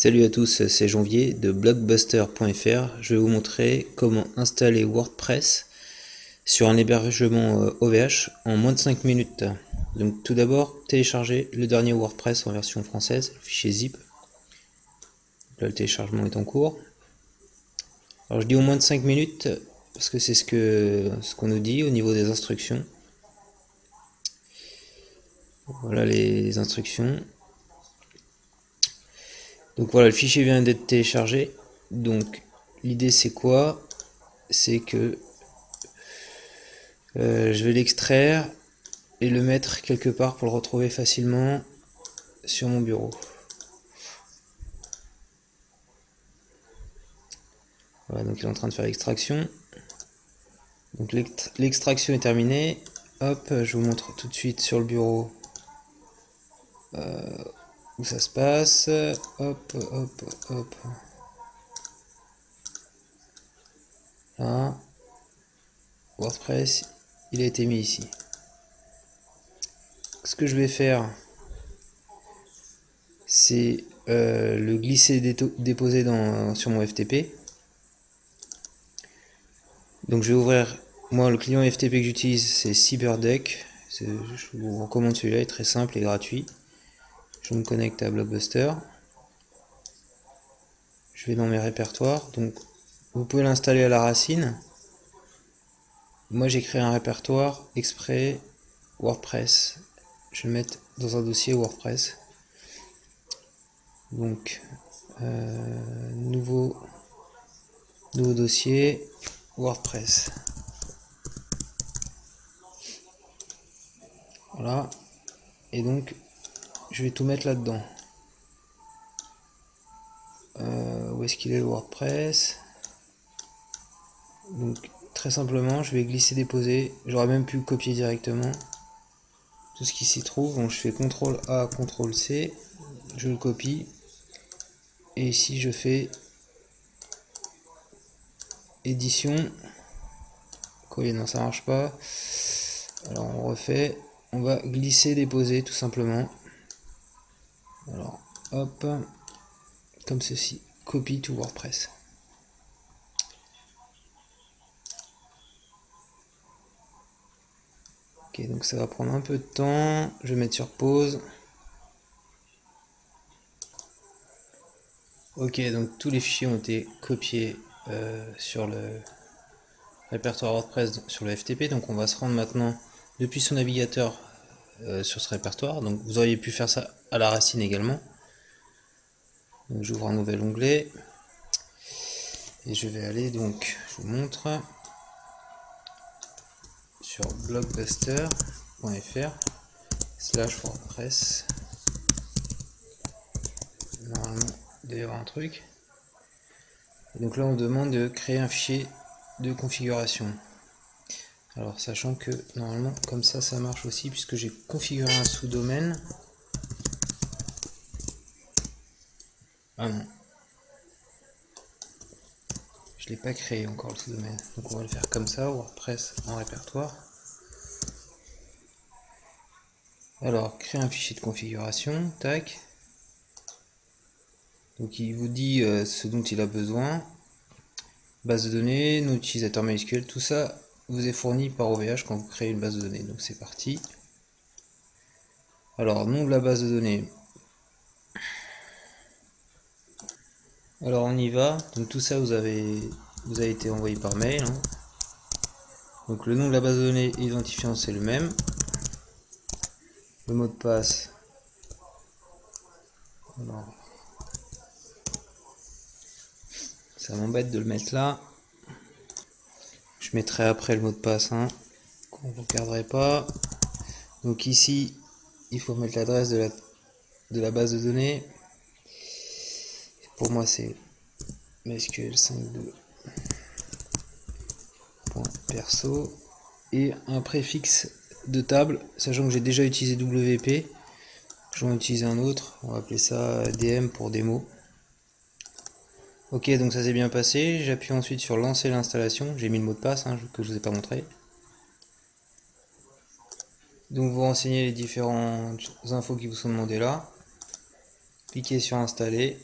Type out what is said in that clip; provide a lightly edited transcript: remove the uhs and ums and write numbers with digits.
Salut à tous, c'est Janvier de blockbuster.fr. Je vais vous montrer comment installer WordPress sur un hébergement OVH en moins de 5 minutes. Donc tout d'abord, téléchargez le dernier WordPress en version française, le fichier zip. Là, le téléchargement est en cours. Alors je dis au moins de 5 minutes parce que c'est ce qu'on nous dit au niveau des instructions. Voilà les instructions. Donc voilà, le fichier vient d'être téléchargé. Donc l'idée c'est quoi? C'est que je vais l'extraire et le mettre quelque part pour le retrouver facilement sur mon bureau. Voilà, donc il est en train de faire l'extraction. Donc l'extraction est terminée. Hop, je vous montre tout de suite sur le bureau où ça se passe. Hop, hop, hop. Là, WordPress, il a été mis ici. Ce que je vais faire, c'est le glisser déposer sur mon FTP. Donc je vais ouvrir, moi le client FTP que j'utilise c'est CyberDuck. Je vous recommande celui-là, il est très simple et gratuit. Je me connecte à Blockbuster. Je vais dans mes répertoires. Donc vous pouvez l'installer à la racine. Moi j'ai créé un répertoire exprès WordPress. Je vais le mettre dans un dossier WordPress. Donc nouveau dossier WordPress. Voilà. Et donc je vais tout mettre là-dedans. Où est-ce qu'il est le WordPress? Donc très simplement je vais glisser déposer. J'aurais même pu le copier directement. Tout ce qui s'y trouve. Donc je fais CTRL A, CTRL C. Je le copie. Et ici je fais édition. Coller, non ça marche pas. Alors on refait. On va glisser déposer tout simplement. Alors hop. Comme ceci. Copie to WordPress. Ok, donc ça va prendre un peu de temps. Je vais mettre sur pause. Ok, donc tous les fichiers ont été copiés sur le répertoire WordPress sur le FTP. Donc on va se rendre maintenant depuis son navigateur sur ce répertoire. Donc vous auriez pu faire ça à la racine également. Donc j'ouvre un nouvel onglet. Et je vais aller donc, je vous montre, sur blockbuster.fr/WordPress. Normalement, il doit y avoir un truc. Et donc là, on demande de créer un fichier de configuration. Alors, sachant que normalement, comme ça marche aussi, puisque j'ai configuré un sous-domaine. Ah non. Je l'ai pas créé encore le sous-domaine. Donc on va le faire comme ça, WordPress en répertoire. Alors, créer un fichier de configuration, tac. Donc il vous dit ce dont il a besoin. Base de données, nom utilisateur majuscule, tout ça vous est fourni par OVH quand vous créez une base de données. Donc c'est parti. Alors, nom de la base de données. Alors on y va. Donc tout ça vous a été envoyé par mail. Hein. Donc le nom de la base de données identifiant c'est le même. Le mot de passe. Alors, ça m'embête de le mettre là. Je mettrai après le mot de passe. Hein, qu'on ne regarderait pas. Donc ici, il faut mettre l'adresse de la base de données. Pour moi c'est MySQL52.perso et un préfixe de table, sachant que j'ai déjà utilisé WP. Je vais en utiliser un autre, on va appeler ça DM pour démo. Ok, donc ça s'est bien passé. J'appuie ensuite sur lancer l'installation. J'ai mis le mot de passe hein, que je vous ai pas montré. Donc vous renseignez les différentes infos qui vous sont demandées là. Cliquez sur installer.